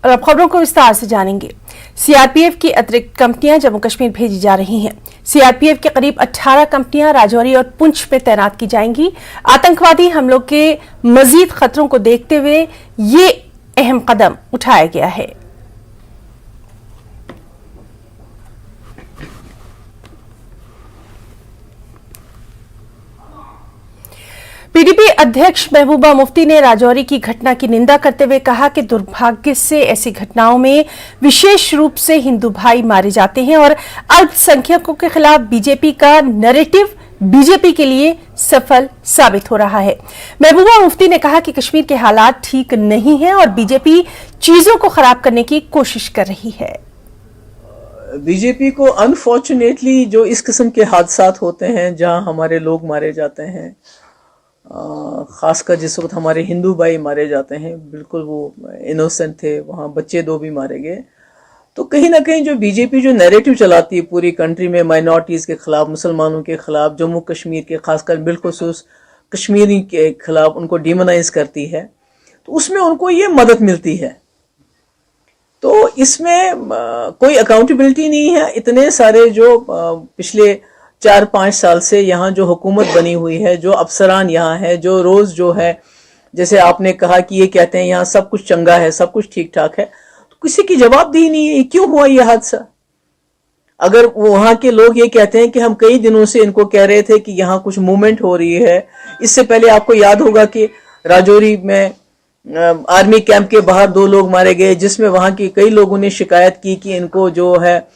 और अब खबरों को विस्तार से जानेंगे। सीआरपीएफ की अतिरिक्त कंपनियां जम्मू कश्मीर भेजी जा रही हैं। सीआरपीएफ के करीब 18 कंपनियां राजौरी और पुंछ में तैनात की जाएंगी। आतंकवादी हमलों के मजीद खतरों को देखते हुए ये अहम कदम उठाया गया है। पीडीपी अध्यक्ष महबूबा मुफ्ती ने राजौरी की घटना की निंदा करते हुए कहा कि दुर्भाग्य से ऐसी घटनाओं में विशेष रूप से हिंदू भाई मारे जाते हैं और अल्पसंख्यकों के खिलाफ बीजेपी का नैरेटिव बीजेपी के लिए सफल साबित हो रहा है। महबूबा मुफ्ती ने कहा कि कश्मीर के हालात ठीक नहीं हैं और बीजेपी चीजों को खराब करने की कोशिश कर रही है। बीजेपी को अनफॉर्चुनेटली जो इस किस्म के हादसात होते हैं जहां हमारे लोग मारे जाते हैं, खासकर जिस वक्त हमारे हिंदू भाई मारे जाते हैं, बिल्कुल वो इनोसेंट थे, वहाँ बच्चे 2 भी मारे गए, तो कहीं ना कहीं जो बीजेपी जो नैरेटिव चलाती है पूरी कंट्री में माइनॉरिटीज़ के खिलाफ, मुसलमानों के खिलाफ, जम्मू कश्मीर के खासकर बिलखुसूस कश्मीरी के खिलाफ उनको डिमोनाइज करती है, तो उसमें उनको ये मदद मिलती है। तो इसमें कोई अकाउंटेबिलिटी नहीं है। इतने सारे जो पिछले 4-5 साल से यहाँ जो हुकूमत बनी हुई है, जो अफसरान यहाँ है, जो रोज जो है, जैसे आपने कहा कि ये कहते हैं यहाँ सब कुछ चंगा है, सब कुछ ठीक ठाक है, तो किसी की जवाबदेही नहीं है। क्यों हुआ ये हादसा? अगर वहाँ के लोग ये कहते हैं कि हम कई दिनों से इनको कह रहे थे कि यहाँ कुछ मूवमेंट हो रही है। इससे पहले आपको याद होगा कि राजौरी में आर्मी कैंप के बाहर 2 लोग मारे गए, जिसमें वहाँ के कई लोगों ने शिकायत की कि इनको जो है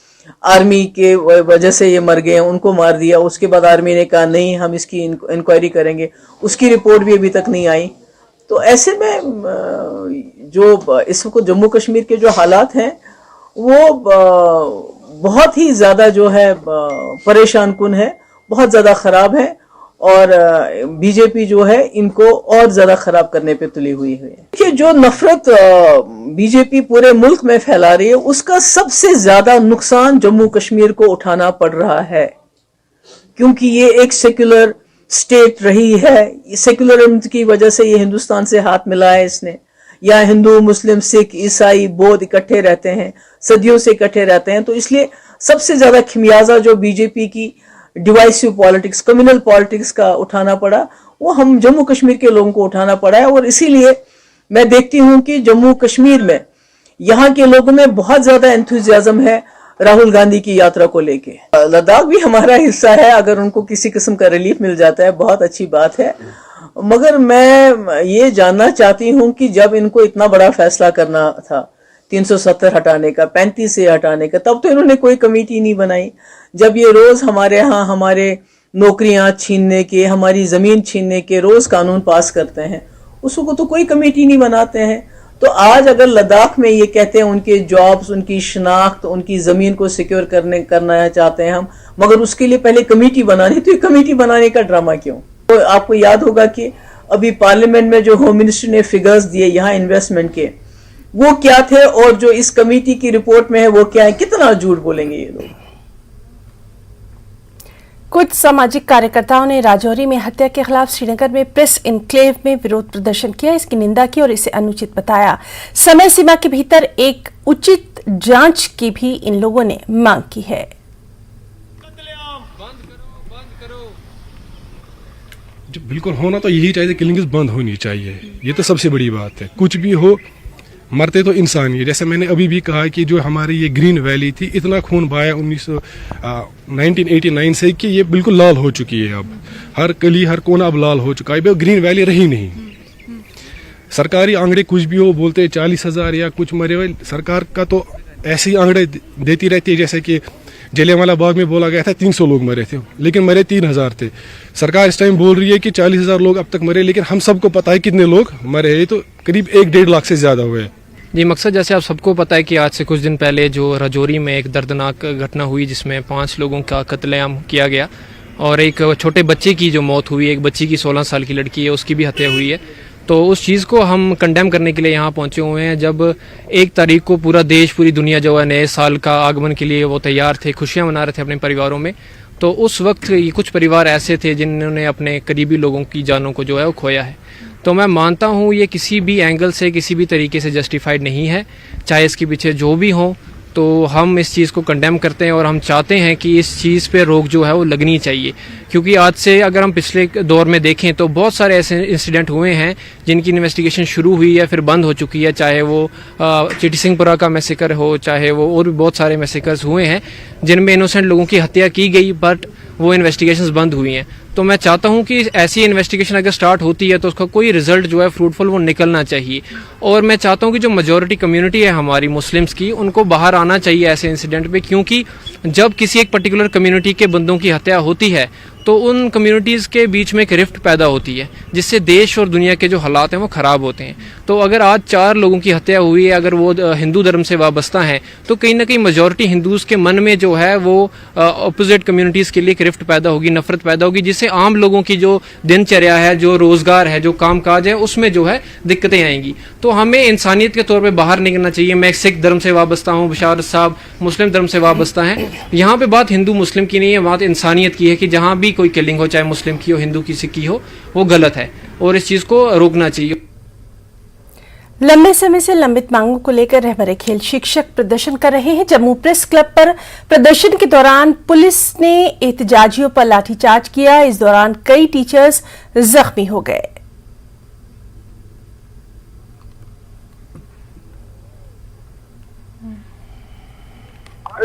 आर्मी के वजह से ये मर गए, उनको मार दिया। उसके बाद आर्मी ने कहा नहीं, हम इसकी इंक्वायरी करेंगे, उसकी रिपोर्ट भी अभी तक नहीं आई। तो ऐसे में जो इस वक्त जम्मू कश्मीर के जो हालात हैं वो बहुत ही ज़्यादा जो है परेशान कुन है, बहुत ज़्यादा ख़राब है और बीजेपी जो है इनको और ज़्यादा ख़राब करने पे तुली हुई है। देखिए, जो नफरत बीजेपी पूरे मुल्क में फैला रही है, उसका सबसे ज़्यादा नुकसान जम्मू कश्मीर को उठाना पड़ रहा है, क्योंकि ये एक सेक्युलर स्टेट रही है। सेक्युलरिज्म की वजह से ये हिंदुस्तान से हाथ मिला है इसने। यहाँ हिंदू, मुस्लिम, सिख, ईसाई, बौद्ध इकट्ठे रहते हैं, सदियों से इकट्ठे रहते हैं। तो इसलिए सबसे ज़्यादा खमियाजा जो बीजेपी की डिवाइसिव पॉलिटिक्स, कम्युनल पॉलिटिक्स का उठाना पड़ा, वो हम जम्मू कश्मीर के लोगों को उठाना पड़ा है। और इसीलिए मैं देखती हूँ कि जम्मू कश्मीर में यहाँ के लोगों में बहुत ज्यादा एंथुजियाज्म है राहुल गांधी की यात्रा को लेके। लद्दाख भी हमारा हिस्सा है, अगर उनको किसी किस्म का रिलीफ मिल जाता है बहुत अच्छी बात है। मगर मैं ये जानना चाहती हूँ कि जब इनको इतना बड़ा फैसला करना था 370 हटाने का, 35 से हटाने का, तब तो इन्होंने कोई कमेटी नहीं बनाई। जब ये रोज हमारे यहाँ हमारे नौकरियां छीनने के, हमारी जमीन छीनने के रोज कानून पास करते हैं, उसको तो कोई कमेटी नहीं बनाते हैं। तो आज अगर लद्दाख में ये कहते हैं उनके जॉब्स, उनकी शनाख्त, उनकी जमीन को सिक्योर करना चाहते हैं हम, मगर उसके लिए पहले कमेटी बनानी, तो ये कमेटी बनाने का ड्रामा क्यों? तो आपको याद होगा कि अभी पार्लियामेंट में जो होम मिनिस्टर ने फिगर्स दिए यहाँ इन्वेस्टमेंट के, वो क्या थे और जो इस कमेटी की रिपोर्ट में है वो क्या है? कितना झूठ बोलेंगे ये लोग। कुछ सामाजिक कार्यकर्ताओं ने राजौरी में हत्या के खिलाफ श्रीनगर में प्रेस इनक्लेव में विरोध प्रदर्शन किया, इसकी निंदा की और इसे अनुचित बताया। समय सीमा के भीतर एक उचित जांच की भी इन लोगों ने मांग की है। जो बिल्कुल होना तो यही चाहिए, किलिंग्स बंद होनी चाहिए, ये तो सबसे बड़ी बात है। कुछ भी हो, मरते तो इंसान ही। जैसे मैंने अभी भी कहा कि जो हमारी ये ग्रीन वैली थी, इतना खून बहाया 1989 से कि ये बिल्कुल लाल हो चुकी है। अब हर गली, हर कोना अब लाल हो चुका है, ग्रीन वैली रही नहीं। सरकारी आंकड़े कुछ भी हो, बोलते 40,000 या कुछ मरे हुए, सरकार का तो ऐसी आंकड़े देती रहती है जैसे कि जलियांवाला बाग में बोला गया था 300 लोग मरे थे, लेकिन मरे 3,000 थे। सरकार इस टाइम बोल रही है कि 40,000 लोग अब तक मरे, लेकिन हम सबको पता है कितने लोग मरे हैं, तो करीब 1-1.5 लाख से ज्यादा हुए। जी, मकसद जैसे आप सबको पता है कि आज से कुछ दिन पहले जो राजौरी में एक दर्दनाक घटना हुई जिसमें 5 लोगों का कत्लेआम किया गया और एक छोटे बच्चे की जो मौत हुई, एक बच्ची की 16 साल की लड़की है उसकी भी हत्या हुई है। तो उस चीज़ को हम कंडेम करने के लिए यहाँ पहुँचे हुए हैं। जब 1 तारीख को पूरा देश, पूरी दुनिया जो है नए साल का आगमन के लिए वो तैयार थे, खुशियाँ मना रहे थे अपने परिवारों में, तो उस वक्त कुछ परिवार ऐसे थे जिन्होंने अपने करीबी लोगों की जानों को जो है वो खोया है। तो मैं मानता हूँ ये किसी भी एंगल से किसी भी तरीके से जस्टिफाइड नहीं है, चाहे इसके पीछे जो भी हो। तो हम इस चीज़ को कंडेम करते हैं और हम चाहते हैं कि इस चीज़ पे रोक जो है वो लगनी चाहिए, क्योंकि आज से अगर हम पिछले दौर में देखें तो बहुत सारे ऐसे इंसिडेंट हुए हैं जिनकी इन्वेस्टिगेशन शुरू हुई है फिर बंद हो चुकी है, चाहे वो चिटी सिंहपुरा का मैसेकर हो, चाहे वो और भी बहुत सारे मैसेकर्स हुए हैं जिनमें इनोसेंट लोगों की हत्या की गई, बट वो इन्वेस्टिगेशंस बंद हुई हैं। तो मैं चाहता हूं कि ऐसी इन्वेस्टिगेशन अगर स्टार्ट होती है तो उसका कोई रिजल्ट जो है फ्रूटफुल वो निकलना चाहिए। और मैं चाहता हूं कि जो मेजॉरिटी कम्युनिटी है हमारी मुस्लिम्स की, उनको बाहर आना चाहिए ऐसे इंसिडेंट पे, क्योंकि जब किसी एक पर्टिकुलर कम्युनिटी के बंदों की हत्या होती है तो उन कम्युनिटीज़ के बीच में एक रिफ्ट पैदा होती है, जिससे देश और दुनिया के जो हालात हैं वो ख़राब होते हैं। तो अगर आज 4 लोगों की हत्या हुई है, अगर वो हिंदू धर्म से वाबस्ता हैं, तो कहीं ना कहीं मेजॉरिटी हिंदूज़ के मन में जो है वो अपोजिट कम्युनिटीज़ के लिए एक रिफ्ट पैदा होगी, नफरत पैदा होगी, जिससे आम लोगों की जो दिनचर्या है, जो रोज़गार है, जो काम काज है, उसमें जो है दिक्कतें आएंगी। तो हमें इंसानियत के तौर पर बाहर निकलना चाहिए। मैं सिख धर्म से वाबस्ता हूँ, बशारत साहब मुस्लिम धर्म से वाबस्ता हैं। यहाँ पे बात हिंदू मुस्लिम की नहीं है, बात इंसानियत की है कि जहाँ भी कोई किलिंग हो, चाहे मुस्लिम की हो, हिंदू की, सिख की हो, वो गलत है और इस चीज को रोकना चाहिए। लंबे समय से लंबित मांगों को लेकर रहबरे खेल शिक्षक प्रदर्शन कर रहे हैं। जम्मू प्रेस क्लब पर प्रदर्शन के दौरान पुलिस ने एहतजाजियों पर लाठीचार्ज किया। इस दौरान कई टीचर्स जख्मी हो गए।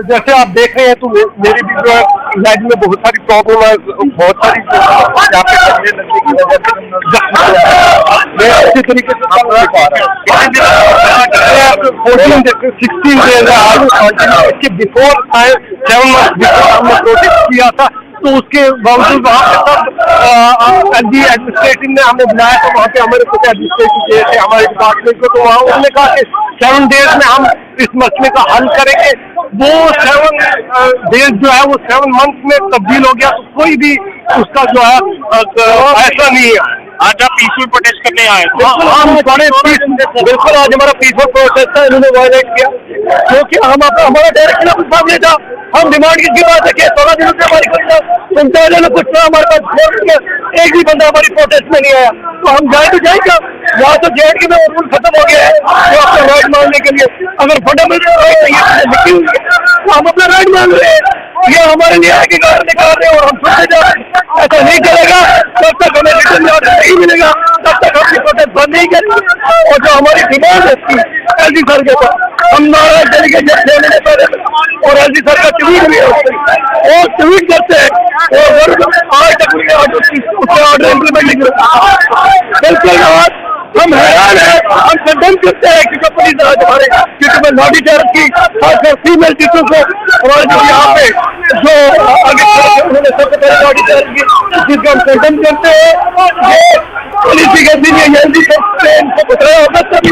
जैसे आप देख रहे हैं तो मेरी भी जो है लाइफ में बहुत सारी प्रॉब्लम है, बहुत सारी यहाँ पे करने लगने की वजह से मैं अच्छी तरीके से काम नहीं पा रहा। 16 डेज है, इसके बिफोर 7 मंथ बिफोर हमने प्रोटेस्ट किया था, तो उसके बावजूद वहाँ पे सब एडमिनिस्ट्रेटिव ने हमें बुलाया था। वहाँ पे हमारे कुछ एडमिनिस्ट्रेटिव गए थे हमारे डिपार्टमेंट को, तो वहाँ उन्होंने कहा कि 7 डेज में हम इस मसले का हल करेंगे। वो 7 डेज जो है वो 7 मंथ में तब्दील हो गया, तो कोई भी उसका जो है ऐसा नहीं है। आज आप पीसफुल प्रोटेस्ट करने आए? हम बड़े बिल्कुल आज हमारा पीसफुल प्रोटेस्ट था, इन्होंने वायलेट किया क्योंकि हम हमारा डायरेक्शन कुछ सामने था। हम डिमांड की बात है कि 16 दिनों से हमारी कुछ 45 दिनों कुछ हमारे पास एक भी बंदा हमारी प्रोटेस्ट में नहीं आया, तो हम जाए तो जाएगा। यहाँ तो जेड में रूल खत्म हो गया है तो अपना राइट मांगने के लिए, अगर फंडामेंटल राइट लिखी हुई है तो हम अपना राइट मांग रहे हैं। ये हमारे लिए आगे कारण निकाल रहे हैं और हम सुनते जा रहे हैं। ऐसा नहीं चलेगा, तब तक हमें रिटर्न ऑर्डर नहीं मिलेगा, तब तक हम प्रोटेस्ट बंद नहीं करेंगे। और जो हमारी डिमांड है एलजी सर के पास, हम नाराज डेलीगेशन 6 महीने पहले और एलजी सर का ट्वीट भी है और ट्वीट करते हैं और आज तक उसके ऑर्डर इम्प्लीमेंट नहीं करते। बिल्कुल हम हैरान है, हम कंडेम करते हैं क्योंकि पुलिस आज हमारे क्योंकि लाठीचार्ज की खासकर फीमेल टीचर को हमारे जो यहाँ पे जो आगे उन्होंने सबसे पहले लाठीचार्ज की, जिसका हम कंडेम करते हैं। ये पुलिस के दिन बताया होगा तभी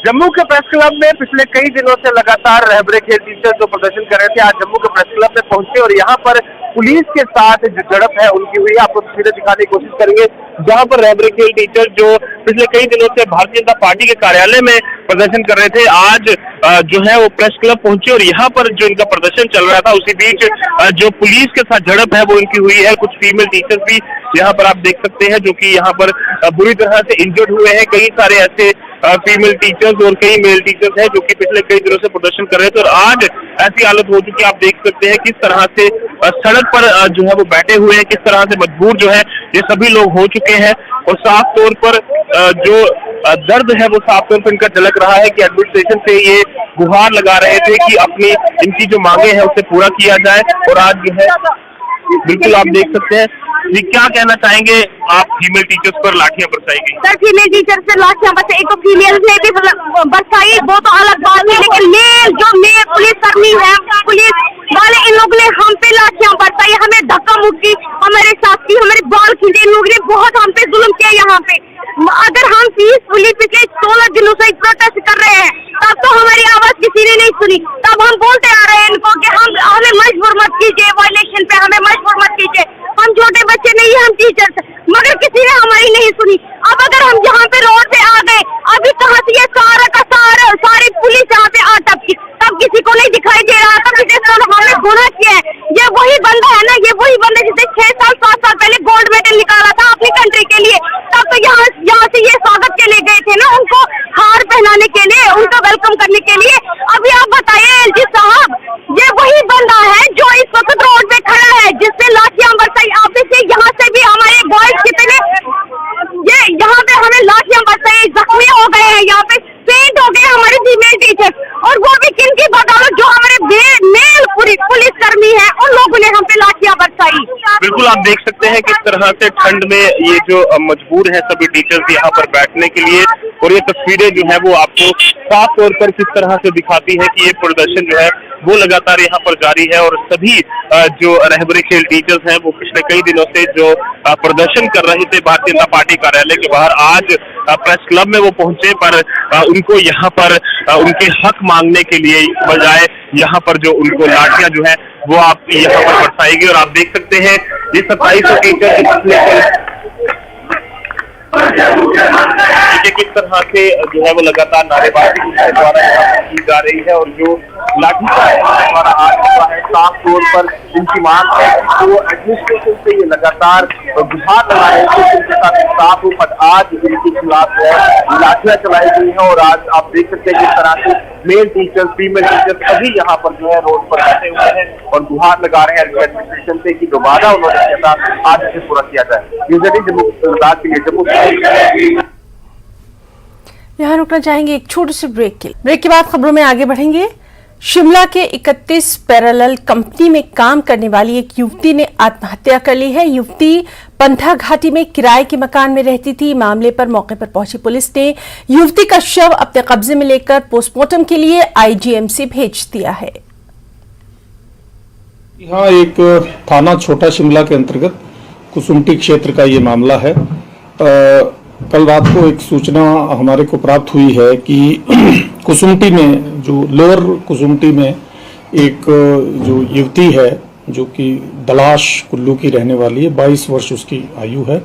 जम्मू के प्रेस क्लब में पिछले कई दिनों से लगातार रहबरे खेल टीचर्स जो प्रदर्शन कर रहे थे, आज जम्मू के प्रेस क्लब में पहुंचे और यहाँ पर पुलिस के साथ जो झड़प है उनकी हुई। आपको तस्वीरें दिखाने की कोशिश करेंगे जहाँ पर रहबरे खेल टीचर जो पिछले कई दिनों से भारतीय जनता पार्टी के कार्यालय में प्रदर्शन कर रहे थे, आज जो है वो प्रेस क्लब पहुंचे और यहाँ पर जो इनका प्रदर्शन चल रहा था उसी बीच जो पुलिस के साथ झड़प है वो इनकी हुई है। कुछ फीमेल टीचर्स भी यहाँ पर आप देख सकते हैं जो कि यहाँ पर बुरी तरह से इंजर्ड हुए हैं। कई सारे ऐसे फीमेल टीचर्स और कई मेल टीचर्स हैं जो कि पिछले कई दिनों से प्रदर्शन कर रहे थे और आज ऐसी हालत हो चुकी है। आप देख सकते हैं किस तरह से सड़क पर जो है वो बैठे हुए हैं, किस तरह से मजबूर जो है ये सभी लोग हो चुके हैं और साफ तौर पर जो दर्द है वो साफ तौर पर इनका झलक रहा है कि एडमिनिस्ट्रेशन से ये गुहार लगा रहे थे कि अपनी इनकी जो मांगे हैं उसे पूरा किया जाए और आज जो है बिल्कुल आप देख सकते हैं। जी क्या कहना चाहेंगे आप? फीमेल टीचर्स पर लाठियां बरसाई गई। सर फीमेल टीचर से लाठियां बरसाई, एक तो फीमेल ने भी बरसाई, वो तो अलग बात है, लेकिन मेल जो मेल पुलिस कर्मी है, पुलिस वाले इन लोगों ने हम पे लाठियां बरसाई, हमें धक्का मुक्की हमारे साथ की, हमारे बाल खींचे, इन लोगों ने बहुत हम पे जुल्म किया। यहाँ पे अगर हम पीसफुली पिछले 16 दिनों से प्रोटेस्ट कर रहे हैं तब तो हमारी आवाज किसी ने नहीं सुनी, तब हम बोलते आ रहे हैं इनको कि हमें मजबूर मत कीजिए, वायलेशन पे हमें मजबूर मत कीजिए, हम छोटे बच्चे नहीं है, हम टीचर्स, मगर किसी ने हमारी नहीं सुनी। अब अगर हम यहाँ पे रोड पे आ गए, अभी कहाँ से ये सारा का सारी पुलिस यहाँ पे आ टपकी, तब किसी को नहीं दिखाई दे रहा था कि हमने गुनाह किया है। ये वही बंदा है ना, ये वही बंदा जिसने 6 साल 7 साल पहले गोल्ड मेडल निकाला था अपनी कंट्री के लिए, बिल्कुल आप देख सकते हैं किस तरह से ठंड में ये जो मजबूर है सभी टीचर्स यहाँ पर बैठने के लिए, और ये तस्वीरें जो है वो आपको साफ तौर पर किस तरह से दिखाती है कि ये प्रदर्शन जो है वो लगातार यहाँ पर जारी है। और सभी जो रहबरी खेल टीचर्स हैं वो पिछले कई दिनों से जो प्रदर्शन कर रहे थे भारतीय जनता पार्टी कार्यालय के बाहर, आज प्रेस क्लब में वो पहुंचे, पर उनको यहाँ पर उनके हक मांगने के लिए बजाय यहाँ पर जो उनको लाठियां जो है वो आप यहाँ पर बरसाएगी। और आप देख सकते हैं ये 2700 टीचर किस तरह से जो है वो लगातार नारेबाजी द्वारा की जा रही है, और जो लाठी द्वारा आज हुआ है साफ तौर पर इनकी मांग है तो एडमिनिस्ट्रेशन से ये लगातार गुहार लगा रहे हैं उनके साथ साफ पर आज इनके खिलाफ जो है लाठियां चलाई गई है। और आज आप देख सकते हैं किस तरह से मेल टीचर्स, फीमेल टीचर्स सभी यहाँ पर जो है रोड पर बैठे हुए हैं और गुहार लगा रहे हैं एडमिनिस्ट्रेशन से कि दोबारा उन्होंने साथ आज इसे पूरा किया जाए। जम्मू लद्दाख के लिए जम्मू। यहाँ रुकना चाहेंगे एक छोटे से ब्रेक के लिए। ब्रेक के बाद खबरों में आगे बढ़ेंगे। शिमला के 31 पैरेलल कंपनी में काम करने वाली एक युवती ने आत्महत्या कर ली है। युवती पंथा घाटी में किराए के मकान में रहती थी। मामले पर मौके पर पहुंची पुलिस ने युवती का शव अपने कब्जे में लेकर पोस्टमार्टम के लिए आईजीएमसी भेज दिया है। यहाँ एक थाना छोटा शिमला के अंतर्गत कुसुम्पटी क्षेत्र का ये मामला है। कल रात को एक सूचना हमारे को प्राप्त हुई है कि कुसुम्पटी में, जो लोअर कुसुम्पटी में एक जो युवती है जो कि दलाश कुल्लू की रहने वाली है, 22 वर्ष उसकी आयु है,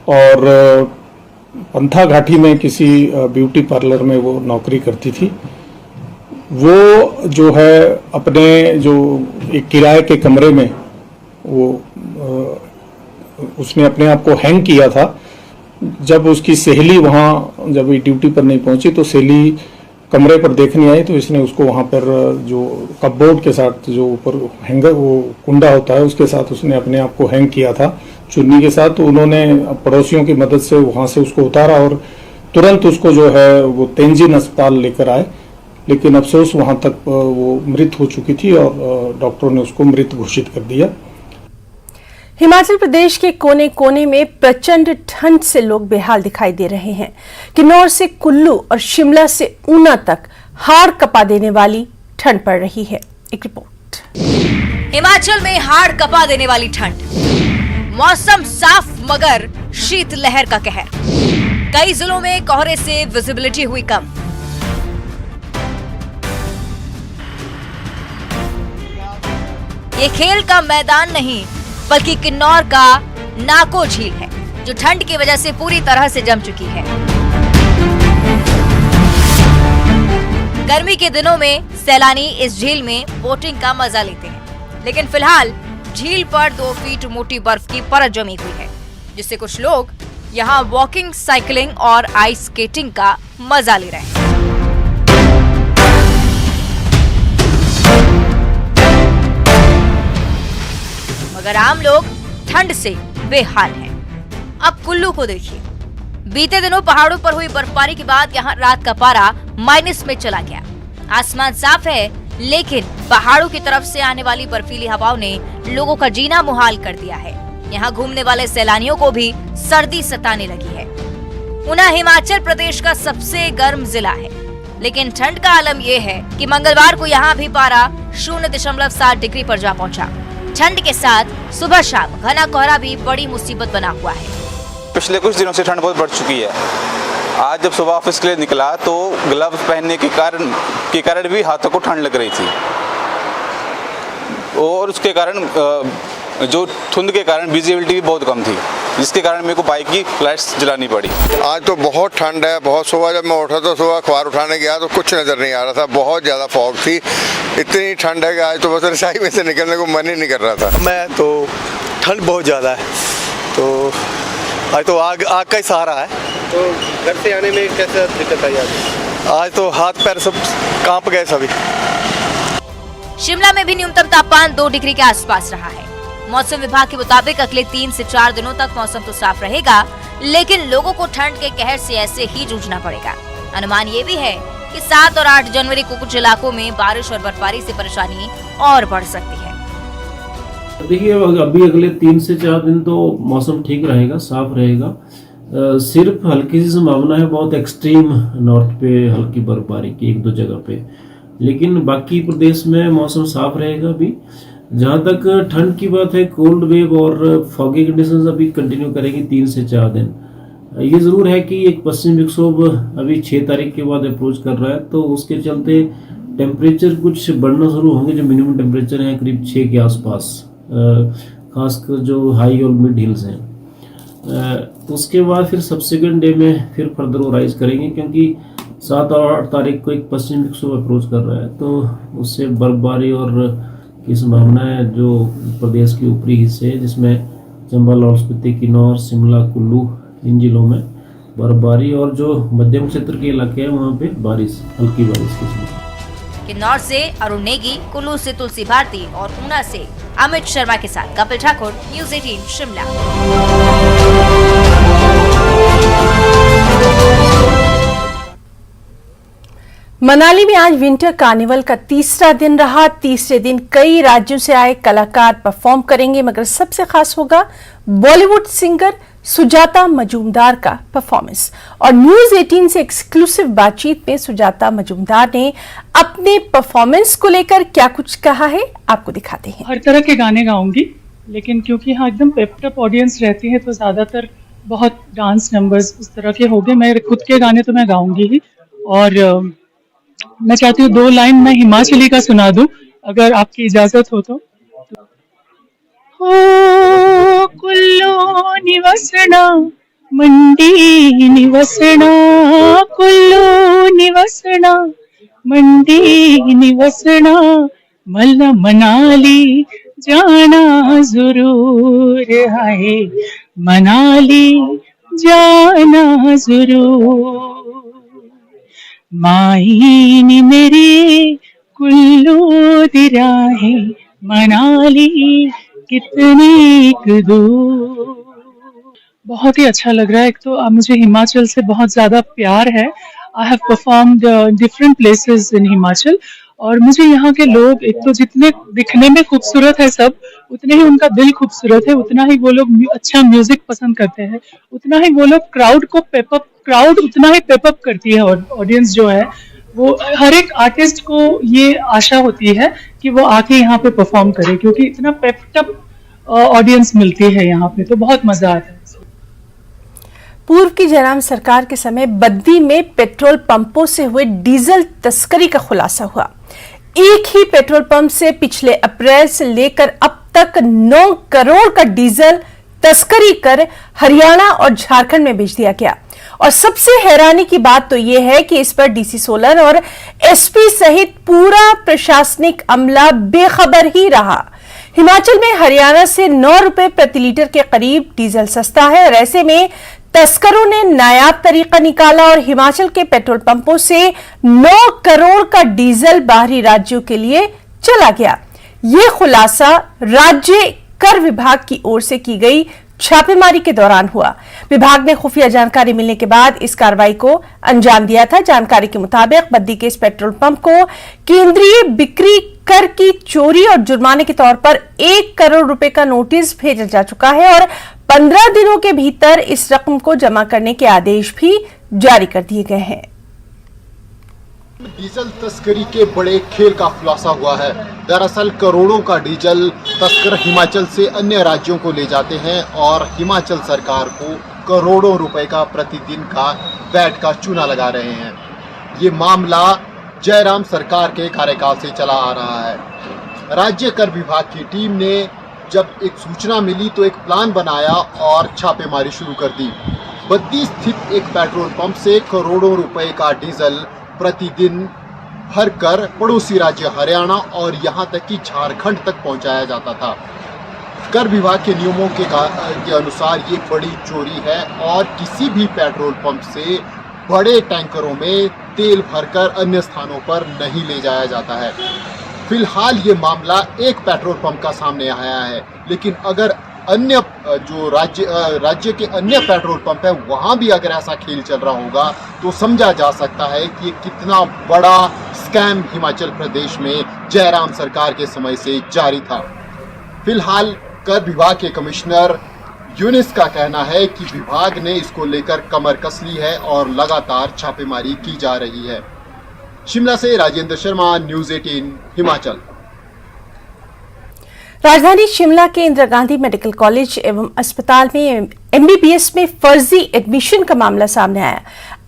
और पंथा घाटी में किसी ब्यूटी पार्लर में वो नौकरी करती थी। वो जो है अपने जो एक किराए के कमरे में वो उसने अपने आप को हैंग किया था। जब उसकी सहेली वहाँ जब ड्यूटी पर नहीं पहुंची तो सहेली कमरे पर देखने आई तो इसने उसको वहाँ पर जो कपबोर्ड के साथ जो ऊपर हैंगर वो कुंडा होता है उसके साथ उसने अपने आप को हैंग किया था चुन्नी के साथ। तो उन्होंने पड़ोसियों की मदद से वहाँ से उसको उतारा और तुरंत उसको जो है वो तेंजिन अस्पताल लेकर आए, लेकिन अफसोस वहाँ तक वो मृत हो चुकी थी और डॉक्टरों ने उसको मृत घोषित कर दिया। हिमाचल प्रदेश के कोने कोने में प्रचंड ठंड से लोग बेहाल दिखाई दे रहे हैं। किन्नौर से कुल्लू और शिमला से ऊना तक हाड़ कपा देने वाली ठंड पड़ रही है। एक रिपोर्ट। हिमाचल में हाड़ कपा देने वाली ठंड, मौसम साफ मगर शीतलहर का कहर। कई जिलों में कोहरे से विजिबिलिटी हुई कम। ये खेल का मैदान नहीं बल्कि किन्नौर का नाको झील है जो ठंड की वजह से पूरी तरह से जम चुकी है। गर्मी के दिनों में सैलानी इस झील में बोटिंग का मजा लेते हैं, लेकिन फिलहाल झील पर 2 फीट मोटी बर्फ की परत जमी हुई है, जिससे कुछ लोग यहाँ वॉकिंग, साइकिलिंग और आइस स्केटिंग का मजा ले रहे हैं। मगर आम लोग ठंड से बेहाल हैं। अब कुल्लू को देखिए। बीते दिनों पहाड़ों पर हुई बर्फबारी के बाद यहाँ रात का पारा माइनस में चला गया। आसमान साफ है, लेकिन पहाड़ों की तरफ से आने वाली बर्फीली हवाओं ने लोगों का जीना मुहाल कर दिया है। यहाँ घूमने वाले सैलानियों को भी सर्दी सताने लगी है। ऊना हिमाचल प्रदेश का सबसे गर्म जिला है, लेकिन ठंड का आलम यह है कि मंगलवार को यहाँ भी पारा 0.7 डिग्री पर जा पहुंचा। ठंड के साथ सुबह शाम घना कोहरा भी बड़ी मुसीबत बना हुआ है। पिछले कुछ दिनों से ठंड बहुत बढ़ चुकी है। आज जब सुबह ऑफिस के लिए निकला तो ग्लव्स पहनने के कारण भी हाथों को ठंड लग रही थी, और उसके कारण जो धुंध के कारण विजिबिलिटी भी बहुत कम थी, जिसके कारण मेरे को बाइक की लाइट्स जलानी पड़ी। आज तो बहुत ठंड है, बहुत। सुबह जब मैं उठा तो सुबह अखबार उठाने गया तो कुछ नज़र नहीं आ रहा था, बहुत ज़्यादा फॉग थी। इतनी ठंड है कि आज तो बस रजाई में से निकलने को मन ही नहीं कर रहा था। मैं तो ठंड बहुत ज़्यादा है, तो आज तो आग का ही सहारा है। तो घर से आने में कैसे दिक्कत आई? आज तो हाथ पैर सब कांप गए सभी। शिमला में भी न्यूनतम तापमान 2 डिग्री के आसपास रहा है। मौसम विभाग के मुताबिक अगले 3 से 4 दिनों तक मौसम तो साफ रहेगा, लेकिन लोगों को ठंड के कहर से ऐसे ही जूझना पड़ेगा। अनुमान ये भी है कि 7 और 8 जनवरी को कुछ इलाकों में बारिश और बर्फबारी से परेशानी और बढ़ सकती है। देखिए अभी अगले 3 से 4 दिन तो मौसम ठीक रहेगा, साफ रहेगा। सिर्फ हल्की सी संभावना है बहुत एक्सट्रीम नॉर्थ पे हल्की बर्फबारी की 1-2 जगह पे, लेकिन बाकी प्रदेश में मौसम साफ रहेगा। अभी जहाँ तक ठंड की बात है, कोल्ड वेव और फॉगी कंडीशंस अभी कंटिन्यू करेगी 3 से 4 दिन। ये ज़रूर है कि एक पश्चिम विक्षोभ अभी 6 तारीख के बाद अप्रोच कर रहा है, तो उसके चलते टेम्परेचर कुछ बढ़ना शुरू होंगे। जो मिनिमम टेम्परेचर है करीब 6 के आसपास, खासकर जो हाई और मिड हिल्स हैं। उसके बाद फिर सब्सिक्वेंट डे में फिर फर्दर वो राइज करेंगे, क्योंकि 7 और 8 तारीख को एक पश्चिम विक्षोभ अप्रोच कर रहा है, तो उससे बर्फबारी और की संभावना है। जो प्रदेश के ऊपरी हिस्से जिसमें चंबा, लाहौल स्पीति, किन्नौर, शिमला, कुल्लू, इन जिलों में बर्फबारी, और जो मध्यम क्षेत्र के इलाके हैं वहाँ पे बारिश, हल्की बारिश की संभावना। किन्नौर से अरुण नेगी, कुल्लू से तुलसी भारती और ऊना से अमित शर्मा के साथ कपिल ठाकुर, न्यूज़ 18 शिमला। मनाली में आज विंटर कार्निवल का तीसरा दिन रहा। तीसरे दिन कई राज्यों से आए कलाकार परफॉर्म करेंगे, मगर सबसे खास होगा बॉलीवुड सिंगर सुजाता मजूमदार का परफॉर्मेंस। और न्यूज़ 18 से एक्सक्लूसिव बातचीत में सुजाता मजूमदार ने अपने परफॉर्मेंस को लेकर क्या कुछ कहा है, आपको दिखाते हैं। हर तरह के गाने गाऊंगी, लेकिन क्योंकि यहाँ एकदम पेप्टअप ऑडियंस रहती है तो ज्यादातर बहुत डांस नंबर्स उस तरह के हो गए। मैं खुद के गाने तो मैं गाऊंगी ही, और मैं चाहती हूँ 2 लाइन मैं हिमाचली का सुना दूं, अगर आपकी इजाजत हो तो। ओ कुल्लू निवसना मंडी निवसना, कुल्लू निवसना मंडी निवसना, मल्ला मनाली जाना जरूर है, मनाली जाना जरूर। माई नी मेरी कुल्लू दी राहें, मनाली कितनी दूर। बहुत ही अच्छा लग रहा है। एक तो मुझे हिमाचल से बहुत ज्यादा प्यार है। I have performed different places in Himachal, और मुझे यहाँ के लोग एक तो जितने दिखने में खूबसूरत है सब, उतने ही उनका दिल खूबसूरत है, उतना ही वो लोग अच्छा म्यूजिक पसंद करते हैं, उतना ही वो लोग क्राउड उतना ही पेपअप करती है। ऑडियंस जो है वो हर एक आर्टिस्ट को ये आशा होती है कि वो आके यहाँ पे परफॉर्म करे, क्योंकि इतना पेपअप ऑडियंस मिलती है यहाँ पे, तो बहुत मजा आता है। पूर्व की जयराम सरकार के समय बद्दी में पेट्रोल पंपों से हुए डीजल तस्करी का खुलासा हुआ। एक ही पेट्रोल पंप से पिछले अप्रैल से लेकर अब तक 9 करोड़ का डीजल तस्करी कर हरियाणा और झारखंड में भेज दिया गया। और सबसे हैरानी की बात तो यह है कि इस पर डीसी सोलन और एसपी सहित पूरा प्रशासनिक अमला बेखबर ही रहा। हिमाचल में हरियाणा से 9 रुपए प्रति लीटर के करीब डीजल सस्ता है, और ऐसे में तस्करों ने नायाब तरीका निकाला और हिमाचल के पेट्रोल पंपों से 9 करोड़ का डीजल बाहरी राज्यों के लिए चला गया। ये खुलासा राज्य कर विभाग की ओर से की गई छापेमारी के दौरान हुआ। विभाग ने खुफिया जानकारी मिलने के बाद इस कार्रवाई को अंजाम दिया था। जानकारी के मुताबिक बद्दी के इस पेट्रोल पंप को केंद्रीय बिक्री कर की चोरी और जुर्माने के तौर पर 1 करोड़ रुपए का नोटिस भेजा जा चुका है, और 15 दिनों के भीतर इस रकम को जमा करने के आदेश भी जारी कर दिए गए हैं। डीजल तस्करी के बड़े खेल का खुलासा हुआ है। दरअसल करोड़ों का डीजल तस्कर हिमाचल से अन्य राज्यों को ले जाते हैं और हिमाचल सरकार को करोड़ों रुपए का प्रतिदिन का वैट का चूना लगा रहे हैं। ये मामला जयराम सरकार के कार्यकाल से चला आ रहा है। राज्य कर विभाग की टीम ने जब एक सूचना मिली तो एक प्लान बनाया और छापेमारी शुरू कर दी। बद्दी स्थित एक पेट्रोल पंप से करोड़ों रुपए का डीजल प्रतिदिन भरकर पड़ोसी राज्य हरियाणा और यहां तक कि झारखंड तक पहुंचाया जाता था। कर विभाग के नियमों के अनुसार ये बड़ी चोरी है और किसी भी पेट्रोल पंप से बड़े टैंकरों में तेल भरकर अन्य स्थानों पर नहीं ले जाया जाता है। फिलहाल ये मामला एक पेट्रोल पंप का सामने आया है, लेकिन अगर अन्य जो राज्य के अन्य पेट्रोल पंप है वहां भी अगर ऐसा खेल चल रहा होगा तो समझा जा सकता है कि ये कितना बड़ा स्कैम हिमाचल प्रदेश में जयराम सरकार के समय से जारी था। फिलहाल कर विभाग के कमिश्नर यूनिस का कहना है कि विभाग ने इसको लेकर कमर कस ली है और लगातार छापेमारी की जा रही है। शिमला से राजेंद्र शर्मा, न्यूज़ 18 हिमाचल। राजधानी शिमला के इंदिरा गांधी मेडिकल कॉलेज एवं अस्पताल में एमबीबीएस में फर्जी एडमिशन का मामला सामने आया।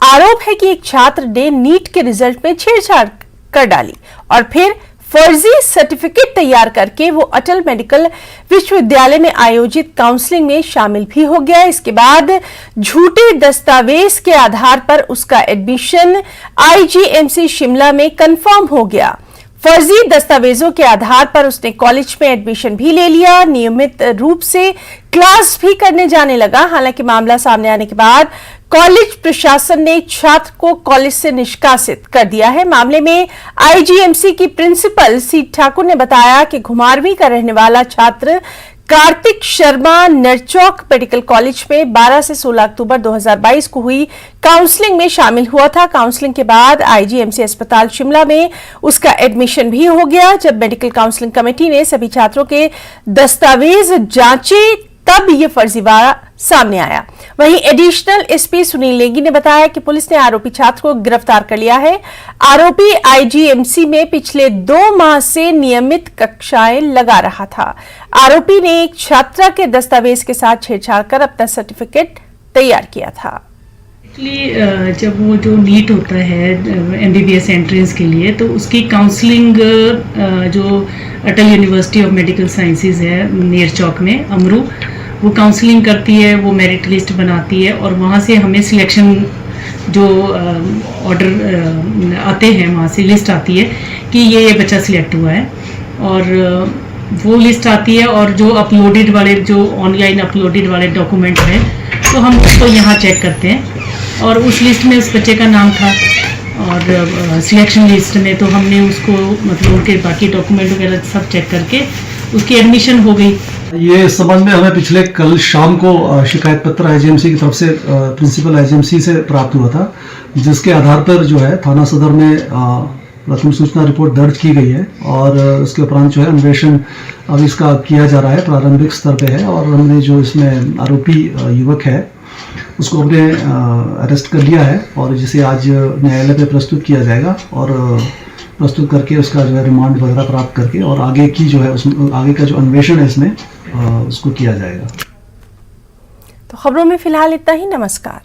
आरोप है कि एक छात्र ने नीट के रिजल्ट में छेड़छाड़ कर डाली और फिर फर्जी सर्टिफिकेट तैयार करके वो अटल मेडिकल विश्वविद्यालय में आयोजित काउंसलिंग में शामिल भी हो गया। इसके बाद झूठे दस्तावेज के आधार पर उसका एडमिशन आईजीएमसी शिमला में कंफर्म हो गया। फर्जी दस्तावेजों के आधार पर उसने कॉलेज में एडमिशन भी ले लिया, नियमित रूप से क्लास भी करने जाने लगा। हालांकि मामला सामने आने के बाद कॉलेज प्रशासन ने छात्र को कॉलेज से निष्कासित कर दिया है। मामले में आईजीएमसी की प्रिंसिपल सी ठाकुर ने बताया कि घुमारवीं का रहने वाला छात्र कार्तिक शर्मा नरचौक मेडिकल कॉलेज में 12 से 16 अक्टूबर 2022 को हुई काउंसलिंग में शामिल हुआ था। काउंसलिंग के बाद आईजीएमसी अस्पताल शिमला में उसका एडमिशन भी हो गया। जब मेडिकल काउंसलिंग कमेटी ने सभी छात्रों के दस्तावेज जांचे तब ये फर्जीवाड़ा सामने आया। वहीं एडिशनल एसपी सुनील नेगी ने बताया कि पुलिस ने आरोपी छात्र को गिरफ्तार कर लिया है। आरोपी आईजीएमसी में पिछले 2 माह से नियमित कक्षाएं लगा रहा था। आरोपी ने एक छात्रा के दस्तावेज के साथ छेड़छाड़ कर अपना सर्टिफिकेट तैयार किया था। एक्चुअली जब वो जो नीट होता है एमबीबीएस एंट्रेंस के लिए, तो उसकी काउंसलिंग जो अटल यूनिवर्सिटी ऑफ मेडिकल साइंसेज है नेरचौक में अमरू, वो काउंसलिंग करती है, वो मेरिट लिस्ट बनाती है और वहाँ से हमें सिलेक्शन जो ऑर्डर आते हैं, वहाँ से लिस्ट आती है कि ये बच्चा सिलेक्ट हुआ है और वो लिस्ट आती है और जो अपलोडेड वाले, जो ऑनलाइन अपलोडेड वाले डॉक्यूमेंट हैं, तो हम उसको यहाँ चेक करते हैं और उस लिस्ट में उस बच्चे का नाम था और सिलेक्शन लिस्ट में तो हमने उसको मतलब उनके बाकी डॉक्यूमेंट वगैरह सब चेक करके उसकी एडमिशन हो गई। ये संबंध में हमें पिछले कल शाम को शिकायत पत्र आईजीएमसी की तरफ से प्रिंसिपल आईजीएमसी से प्राप्त हुआ था, जिसके आधार पर जो है थाना सदर में प्रथम सूचना रिपोर्ट दर्ज की गई है और उसके उपरांत जो है अन्वेषण अब इसका किया जा रहा है, प्रारंभिक स्तर पे है और हमने जो इसमें आरोपी युवक है उसको हमने अरेस्ट कर लिया है और जिसे आज न्यायालय पे प्रस्तुत किया जाएगा और प्रस्तुत करके उसका जो है रिमांड वगैरह प्राप्त करके और आगे की जो है उसमें आगे का जो अन्वेषण है इसमें उसको किया जाएगा। तो खबरों में फिलहाल इतना ही। नमस्कार।